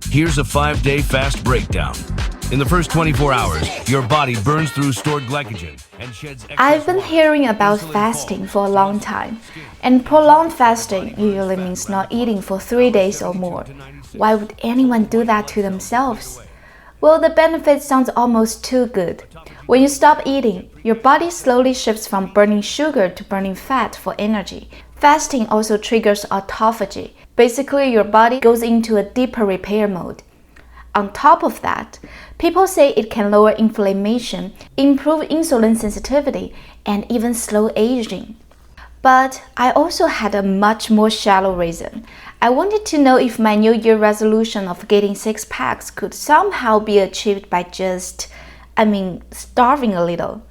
Here's a 5-day fast breakdown. In the first 24 hours, your body burns through stored glycogen and sheds excess I've been water. hearing about fasting for a long time, and prolonged fasting usually means not eating for 3 days or more. Why would anyone do that to themselves? Well, the benefit sounds almost too good. When you stop eating, your body slowly shifts from burning sugar to burning fat for energy. Fasting also triggers autophagy. Basically, your body goes into a deeper repair mode. On top of that, people say it can lower inflammation, improve insulin sensitivity, and even slow aging. But I also had a much more shallow reason. I wanted to know if my New Year resolution of getting 6 packs could somehow be achieved by starving a little.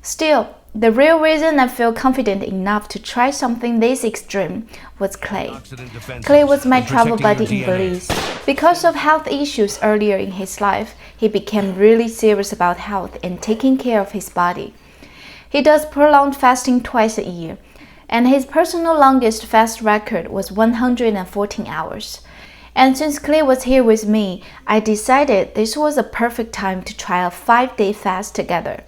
Still, the real reason I feel confident enough to try something this extreme was Clay. Clay was my travel buddy in Belize. Because of health issues earlier in his life, he became really serious about health and taking care of his body. He does prolonged fasting twice a year, and his personal longest fast record was 114 hours. And since Clay was here with me, I decided this was a perfect time to try a 5-day fast together.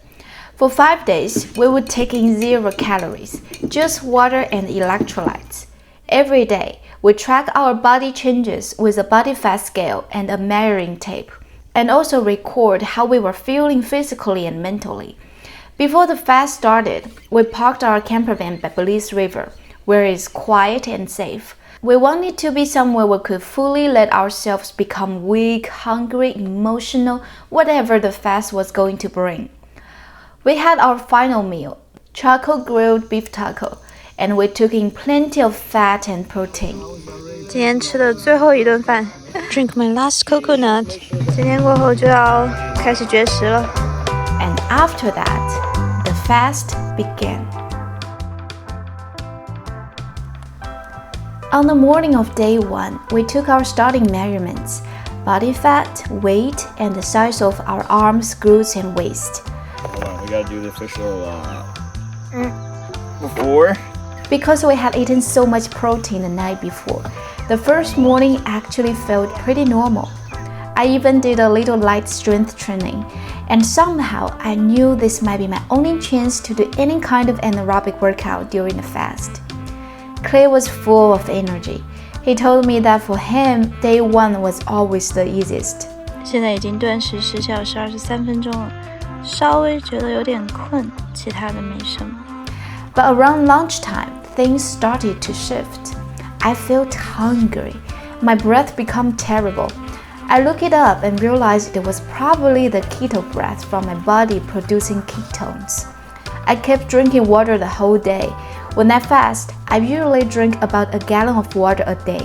For 5 days, we would take in 0 calories, just water and electrolytes. Every day, we track our body changes with a body fat scale and a measuring tape, and also record how we were feeling physically and mentally. Before the fast started, we parked our camper van by Belize River, where it's quiet and safe. We wanted to be somewhere we could fully let ourselves become weak, hungry, emotional, whatever the fast was going to bring. We had our final meal, charcoal grilled beef taco, and we took in plenty of fat and protein. 今天吃的最后一顿饭 ，Drink my last coconut。今天过后就要开始绝食了。And after that, the fast began. On the morning of day 1, we took our starting measurements: body fat, weight, and the size of our arms, glutes, and waist. Hold on, we gotta do the official before. Because we had eaten so much protein the night before, the first morning actually felt pretty normal. I even did a little light strength training, and somehow I knew this might be my only chance to do any kind of anaerobic workout during the fast. Clay was full of energy. He told me that for him, day 1 was always the easiest. 现在已经断食10小时23分钟了，稍微觉得有点困，其他的没什么。But around lunchtime, things started to shift. I felt hungry. My breath became terrible. I looked it up and realized it was probably the keto breath from my body producing ketones. I kept drinking water the whole day. When I fast, I usually drink about a gallon of water a day.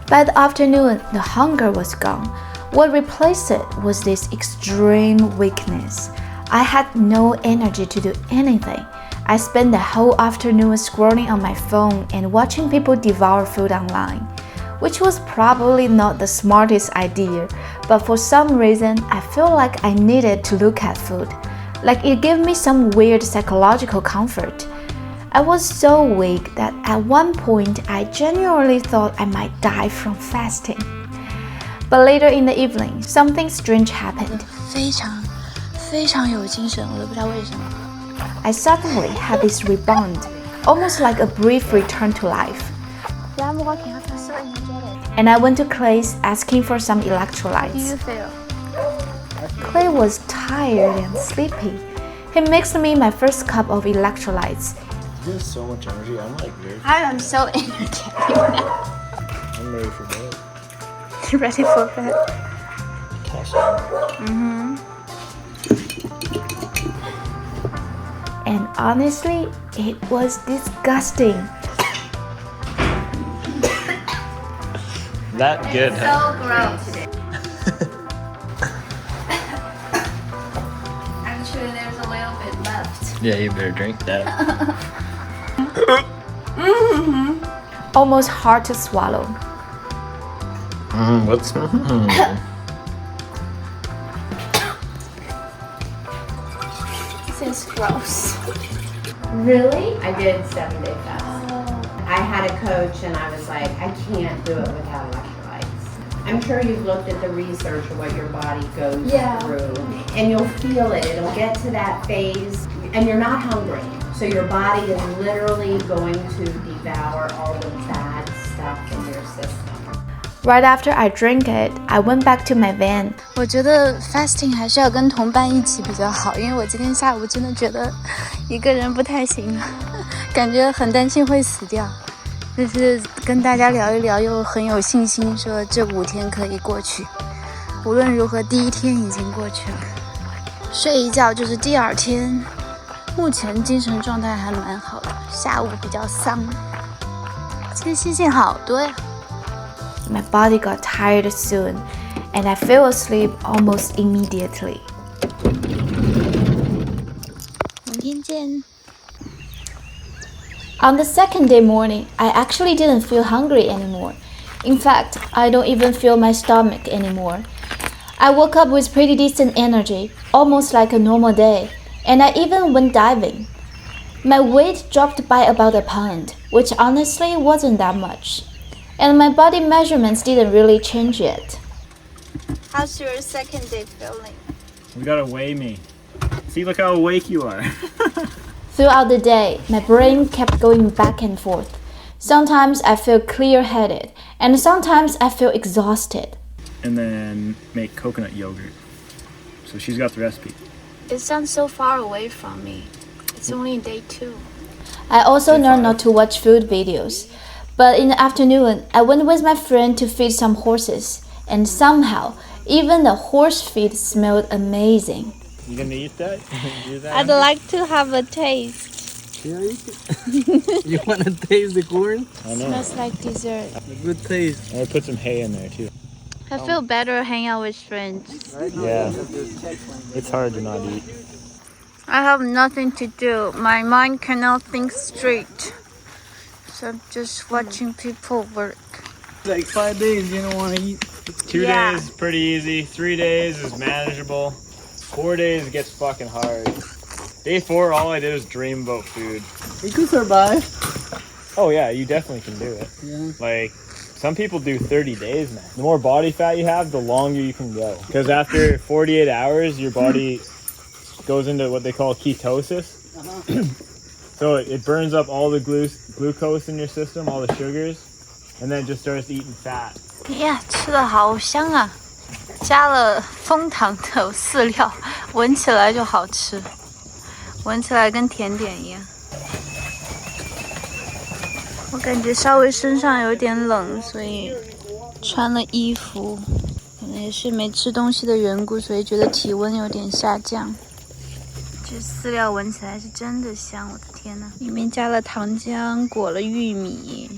By the afternoon, the hunger was gone. What replaced it was this extreme weakness. I had no energy to do anything. I spent the whole afternoon scrolling on my phone and watching people devour food online, which was probably not the smartest idea, but for some reason, I felt like I needed to look at food, like it gave me some weird psychological comfort. I was so weak that at one point I genuinely thought I might die from fasting. But later in the evening, something strange happened. 非常有精神，我都不知道为什么。I suddenly had this rebound, almost like a brief return to life. And I went to Clay's asking for some electrolytes. Clay was tired and sleepy. He mixed me my first cup of electrolytes. You have so much energy. I'm like very. I am so energetic now. I'm ready for bed. Ready for bed. Cash And honestly, it was disgusting. That good, huh? So gross. Actually, there's a little bit left. Yeah, you better drink that. Almost hard to swallow. What's This is gross. Really? I did 7-day fast. I had a coach and I was like, I can't do it without electrolytes. I'm sure you've looked at the research of what your body goes through, and you'll feel it. It'll get to that phase, and you're not hungry. So your body is literally going to devour all the bad stuff in your system. Right after I drank it, I went back to my van. 我觉得 fasting 还是要跟同伴一起比较好，因为我今天下午真的觉得一个人不太行了，感觉很担心会死掉。就是跟大家聊一聊，又很有信心，说这5天可以过去。无论如何，第1天已经过去了，睡一觉就是第2天。目前精神状态还蛮好的，下午比较丧。今天星星好多呀。My body got tired soon, and I fell asleep almost immediately. 明天见。On the second day morning, I actually didn't feel hungry anymore. In fact, I don't even feel my stomach anymore. I woke up with pretty decent energy, almost like a normal day, and I even went diving. My weight dropped by about a pound, which honestly wasn't that much. And my body measurements didn't really change yet. How's your second day feeling? You gotta weigh me. See, look how awake you are. Throughout the day, my brain kept going back and forth. Sometimes I feel clear-headed, and sometimes I feel exhausted. And then make coconut yogurt. So she's got the recipe. It sounds so far away from me. It's only day 2. I also learned not to watch food videos. But in the afternoon, I went with my friend to feed some horses, and somehow, even the horse feed smelled amazing. You gonna eat that? Do that? I'd like to have a taste. Yeah, you want to taste the corn? I know. Smells like dessert. A good taste. I'm gonna put some hay in there too. I feel better hanging out with friends. Yeah. It's hard to not eat. I have nothing to do. My mind cannot think straight. So I'm just watching people work. Like 5 days, you don't want to eat. 2 days is pretty easy. 3 days is manageable. 4 days it gets fucking hard. Day 4, all I did was dream about food. You could survive. Oh yeah, you definitely can do it. Yeah. Like, some people do 30 days, man. The more body fat you have, the longer you can go. Because after 48 hours, your body goes into what they call ketosis. So it burns up all the glucose in your system, all the sugars, and then it just starts eating fat. 呀，吃的好香啊！加了枫糖的饲料，闻起来就好吃，闻起来跟甜点一样。我感觉稍微身上有点冷，所以穿了衣服。可能也是没吃东西的缘故，所以觉得体温有点下降。这饲料闻起来是真的香，我的天哪！里面加了糖浆，裹了玉米，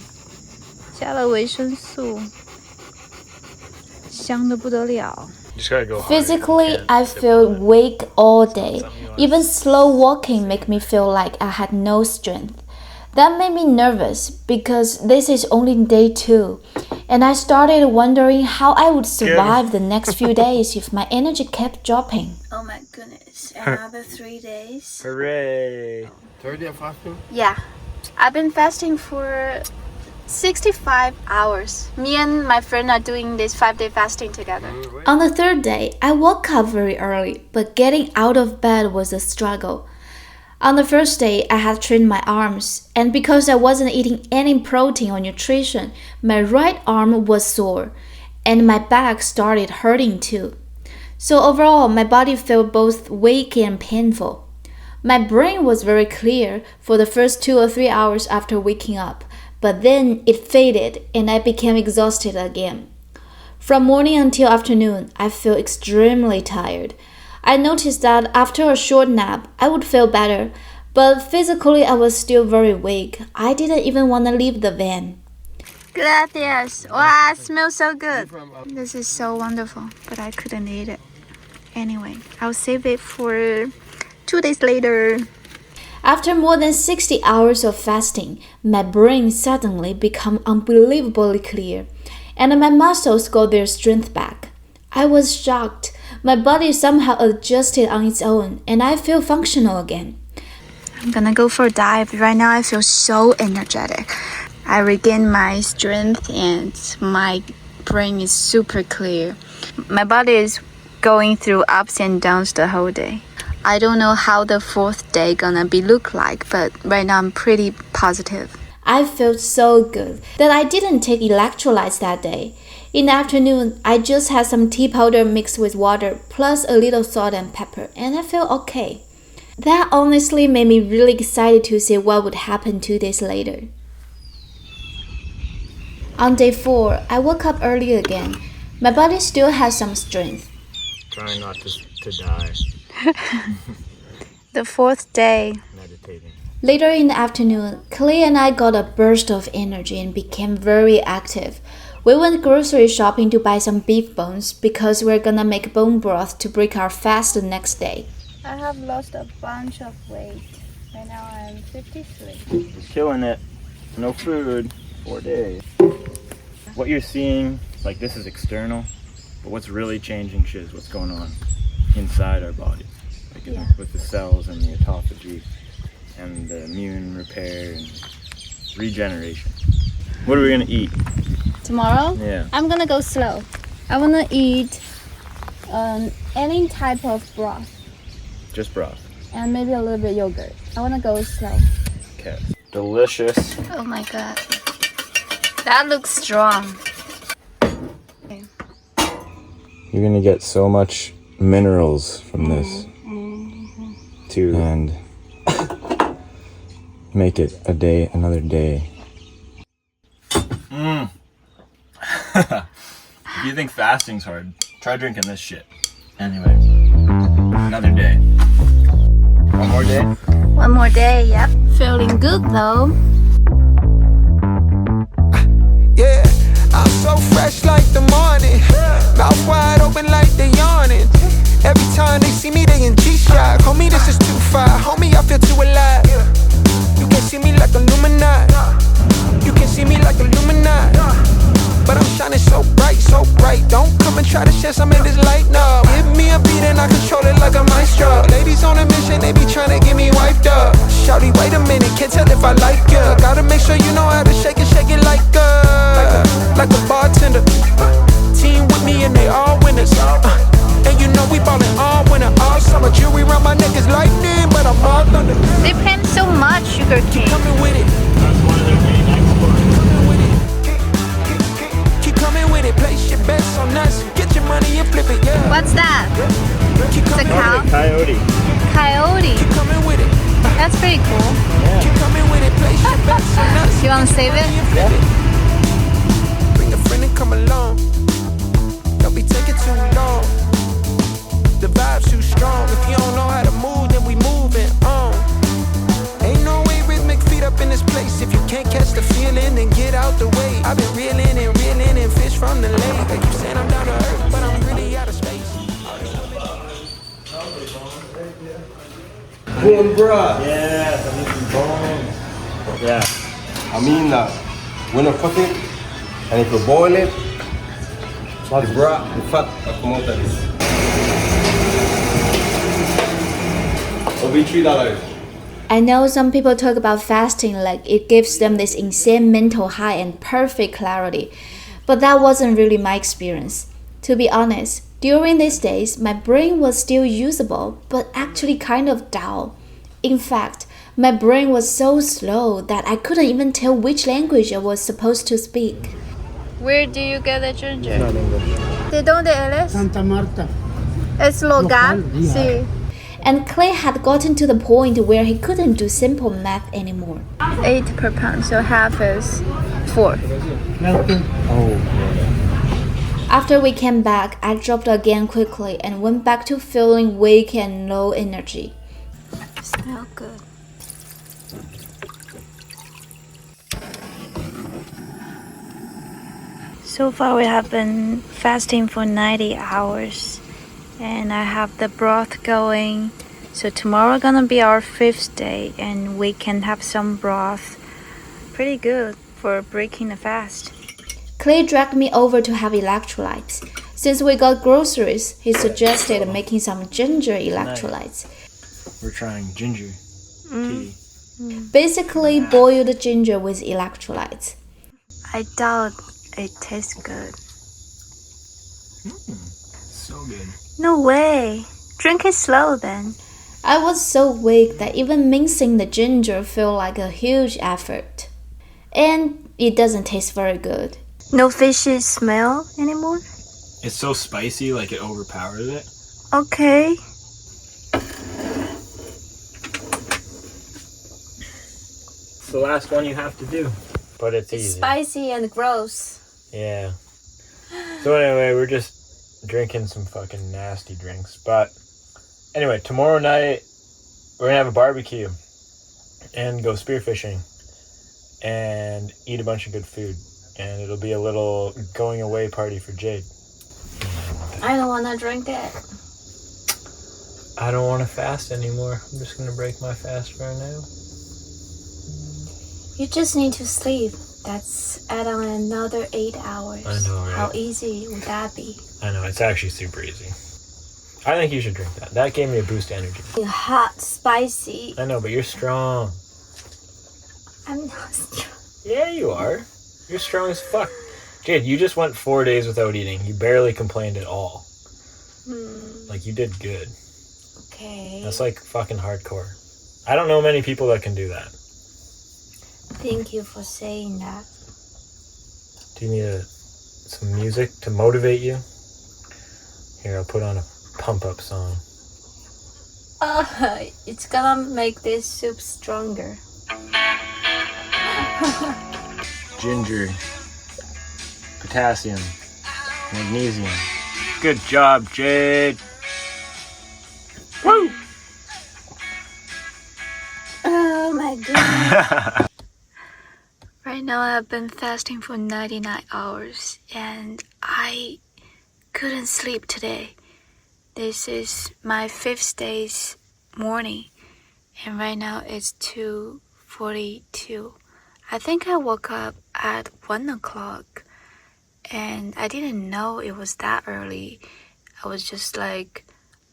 加了维生素，香得不得了。 Just gotta go hard. Physically, I feel weak all day. Even slow walking make me feel like I had no strength. That made me nervous because this is only day 2, and I started wondering how I would survive the next few days if my energy kept dropping. Oh my goodness, another 3 days. Hooray! 3rd day of fasting? Yeah, I've been fasting for 65 hours. Me and my friend are doing this 5-day fasting together. On the 3rd day, I woke up very early, but getting out of bed was a struggle. On the first day, I had trained my arms, and because I wasn't eating any protein or nutrition, my right arm was sore, and my back started hurting too. So overall, my body felt both weak and painful. My brain was very clear for the first 2 or 3 hours after waking up, but then it faded and I became exhausted again. From morning until afternoon, I feel extremely tired. I noticed that after a short nap, I would feel better, but physically I was still very weak. I didn't even want to leave the van. Gracias. Wow, it smells so good. This is so wonderful, but I couldn't eat it. Anyway, I'll save it for 2 days later. After more than 60 hours of fasting, my brain suddenly became unbelievably clear, and my muscles got their strength back. I was shocked. My body somehow adjusted on its own, and I feel functional again. I'm gonna go for a dive. Right now I feel so energetic. I regained my strength and my brain is super clear. My body is going through ups and downs the whole day. I don't know how the fourth day gonna be look like, but right now I'm pretty positive. I felt so good that I didn't take electrolytes that day. In the afternoon, I just had some tea powder mixed with water plus a little salt and pepper, and I felt okay. That honestly made me really excited to see what would happen 2 days later. On day 4, I woke up early again. My body still has some strength. Trying not to die. The fourth day. Meditating. Later in the afternoon, Clay and I got a burst of energy and became very active. We went grocery shopping to buy some beef bones because we're gonna make bone broth to break our fast the next day. I have lost a bunch of weight. Right now I'm 53. Killing it. No food. 4 days. What you're seeing, like this is external, but what's really changing shit is what's going on inside our body. Like with the cells and the autophagy and the immune repair and regeneration. What are we gonna eat? Tomorrow? Yeah. I'm gonna go slow. I wanna eat any type of broth Just broth. and maybe a little bit yogurt. I wanna go slow. Okay. Delicious. Oh my god. That looks strong. You're gonna get so much minerals from this too, and make it another day. If you think fasting's hard, try drinking this shit. Anyway, another day. One more day? One more day, yep. Feeling good though. Yeah, I'm so fresh like the morning. Mouth wide open like they yawning. Every time they see me, they in G-Shock. Homie, this is too far. Homie, I feel too alive. You can see me like Illuminati. You can see me like Illuminati. But I'm shining so bright, so bright. Don't come and try to share some of this light, no. Give me a beat and I control it like a maestro. Ladies on a mission, they be trying to get me wiped up. Shawty, wait a minute, can't tell if I like ya. Gotta make sure you know how to shake it like a bartender. Team with me and they all winners. And you know we ballin' all winter, all summer. Jewelry around my neck is lightning, but I'm all thunder. They plant so much sugar cane. Coming with it. That's one of their main exports. Coming with it. Keep coming with it. Place your bets on us. Get your money and flip it, yeah. What's that? Keep It's a coming cow? Coyote. Coyote. Keep coming with it. That's pretty cool. Keep coming with it. Place your bets on us. You wanna save it? Bring a friend and come along. Don't be taking too long. The vibe's too strong. If you don't know how to move, then we moving on. Ain't no way rhythmic feet up in this place. If you can't catch the feeling, then get out the way. I've been reeling and fish from the lake. Like you saying I'm down to earth, but I'm really out of space. Bone broth. Yeah, I need some bones. Yeah. I mean that. When you cook it, and if you boil it, the broth, the fat will come out of this. It'll be $3. I know some people talk about fasting like it gives them this insane mental high and perfect clarity, but that wasn't really my experience. To be honest, during these days, my brain was still usable, but actually kind of dull. In fact, my brain was so slow that I couldn't even tell which language I was supposed to speak. Where do you get the ginger? ¿De dónde eres? Santa Marta. Es local. Local, yeah. Sí. And Clay had gotten to the point where he couldn't do simple math anymore. 8 per pound, so half is 4. After we came back, I dropped again quickly and went back to feeling weak and low energy. Smell good. So far we have been fasting for 90 hours and I have the broth going. So tomorrow gonna be our 5th day and we can have some broth. Pretty good for breaking the fast. Clay dragged me over to have electrolytes. Since we got groceries, he suggested making some ginger electrolytes. We're trying ginger tea. Basically, boiled ginger with electrolytes. I doubt it tastes good. So good. No way. Drink it slow then. I was so weak that even mincing the ginger felt like a huge effort. And it doesn't taste very good. No fishy smell anymore? It's so spicy, like it overpowers it. Okay. It's the last one you have to do, but it's easy. Spicy and gross. Yeah. So anyway, we're just drinking some fucking nasty drinks. But anyway, tomorrow night we're gonna have a barbecue and go spearfishing and eat a bunch of good food. And it'll be a little going away party for Jade. I don't want to drink it. I don't want to fast anymore. I'm just gonna break my fast right now. You just need to sleep. That's add on another 8 hours. I know, right? How easy would that be? I know, it's actually super easy. I think you should drink that. That gave me a boost of energy. Hot, spicy. I know, but you're strong. I'm not strong. Yeah, you are. You're strong as fuck. Jade, you just went 4 days without eating. You barely complained at all. Like, you did good. Okay. That's like fucking hardcore. I don't know many people that can do that. Thank you for saying that. Do you need some music to motivate you? Here, I'll put on a pump-up song. It's gonna make this soup stronger. Ginger, potassium, magnesium. Good job, Jade. Woo! Oh my goodness. Right now I've been fasting for 99 hours and I couldn't sleep today. This is my 5th day's morning and right now it's 2:42. I think I woke up at 1 o'clock and I didn't know it was that early. I was just like,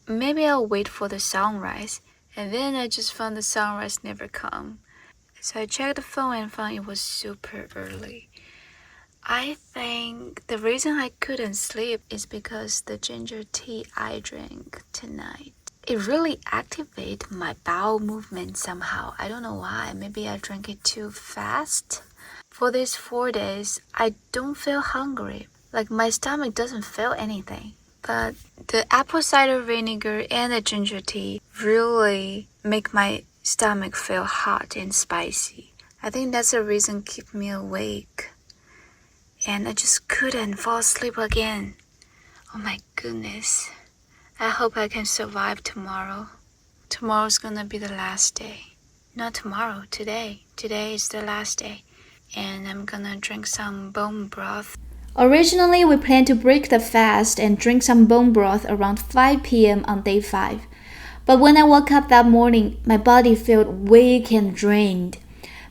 maybe I'll wait for the sunrise. And then I just found the sunrise never come. So I checked the phone and found it was super early. I think the reason I couldn't sleep is because the ginger tea I drank tonight. It really activated my bowel movement somehow. I don't know why. Maybe I drank it too fast. For these 4 days, I don't feel hungry. Like my stomach doesn't feel anything. But the apple cider vinegar and the ginger tea really make my stomach feel hot and spicy. I think that's the reason keep me awake. And I just couldn't fall asleep again. Oh my goodness. I hope I can survive tomorrow. Tomorrow's gonna be the last day. Not tomorrow, today. Today is the last day. And I'm gonna drink some bone broth. Originally, we planned to break the fast and drink some bone broth around 5 p.m. on day 5. But when I woke up that morning, my body felt weak and drained.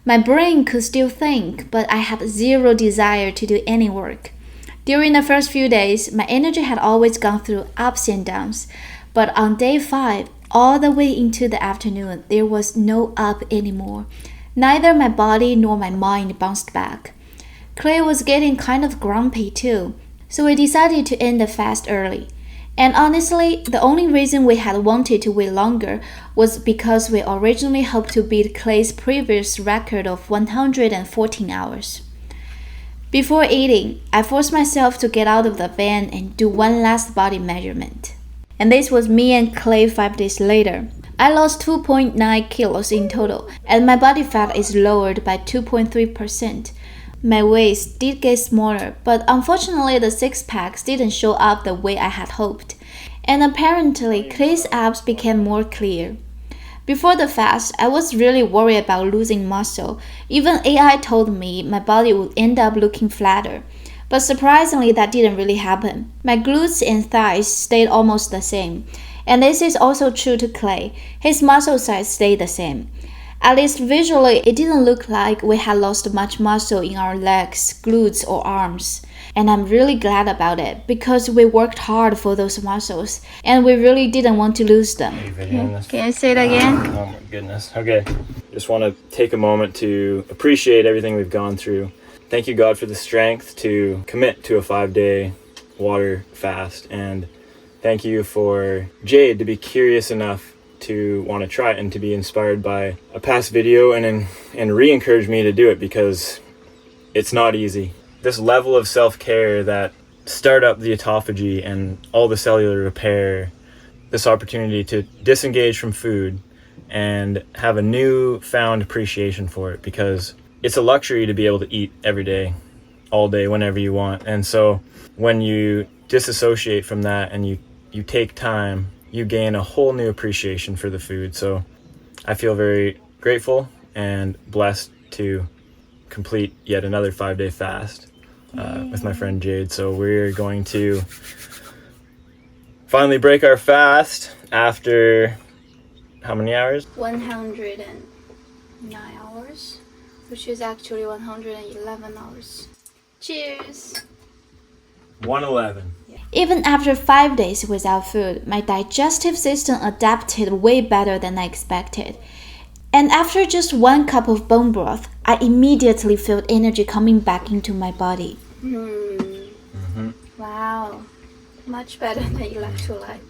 My brain could still think, but I had zero desire to do any work. During the first few days, my energy had always gone through ups and downs. But on day 5, all the way into the afternoon, there was no up anymore. Neither my body nor my mind bounced back. Clay was getting kind of grumpy too, so we decided to end the fast early. And honestly, the only reason we had wanted to wait longer was because we originally hoped to beat Clay's previous record of 114 hours. Before eating, I forced myself to get out of the van and do one last body measurement. And this was me and Clay 5 days later. I lost 2.9 kilos in total, and my body fat is lowered by 2.3%. My waist did get smaller, but unfortunately the six-packs didn't show up the way I had hoped, and apparently Clay's abs became more clear. Before the fast, I was really worried about losing muscle. Even AI told me my body would end up looking flatter, but surprisingly that didn't really happen. My glutes and thighs stayed almost the same, and this is also true to Clay. His muscle size stayed the same. At least visually, it didn't look like we had lost much muscle in our legs, glutes, or arms. And I'm really glad about it, because we worked hard for those muscles, and we really didn't want to lose them. Can you say it again? Oh my goodness. Okay. Just want to take a moment to appreciate everything we've gone through. Thank you, God, for the strength to commit to a 5-day water fast. And thank you for Jade to be curious enough to want to try it and to be inspired by a past video and re-encourage me to do it, because it's not easy. This level of self-care that start up the autophagy and all the cellular repair, this opportunity to disengage from food and have a newfound appreciation for it, because it's a luxury to be able to eat every day, all day, whenever you want. And so when you disassociate from that and you take time, you gain a whole new appreciation for the food. So I feel very grateful and blessed to complete yet another 5-day fast with my friend Jade. So we're going to finally break our fast after how many hours? 109 hours, which is actually 111 hours. Cheers! 111. Even after 5 days without food, my digestive system adapted way better than I expected. And after just 1 cup of bone broth, I immediately felt energy coming back into my body. Wow, much better than electrolyte.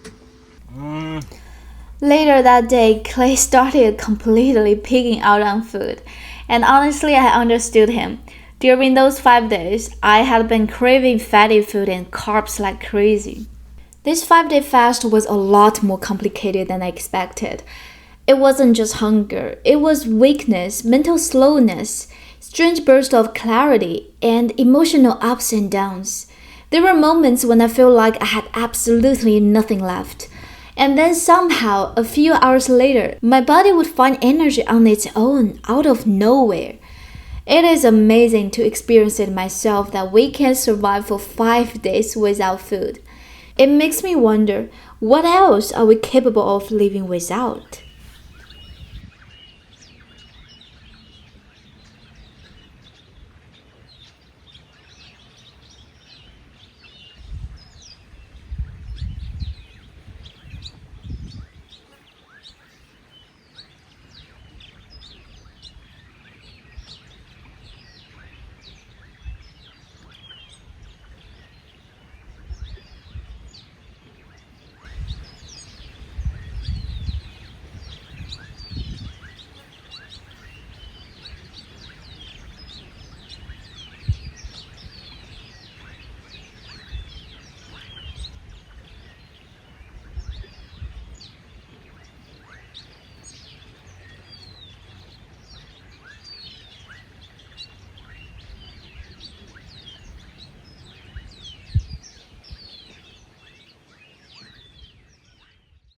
Later that day, Clay started completely pigging out on food. And honestly, I understood him. During those 5 days, I had been craving fatty food and carbs like crazy. This 5-day fast was a lot more complicated than I expected. It wasn't just hunger, it was weakness, mental slowness, strange bursts of clarity, and emotional ups and downs. There were moments when I felt like I had absolutely nothing left. And then somehow, a few hours later, my body would find energy on its own, out of nowhere. It is amazing to experience it myself that we can survive for 5 days without food. It makes me wonder, what else are we capable of living without?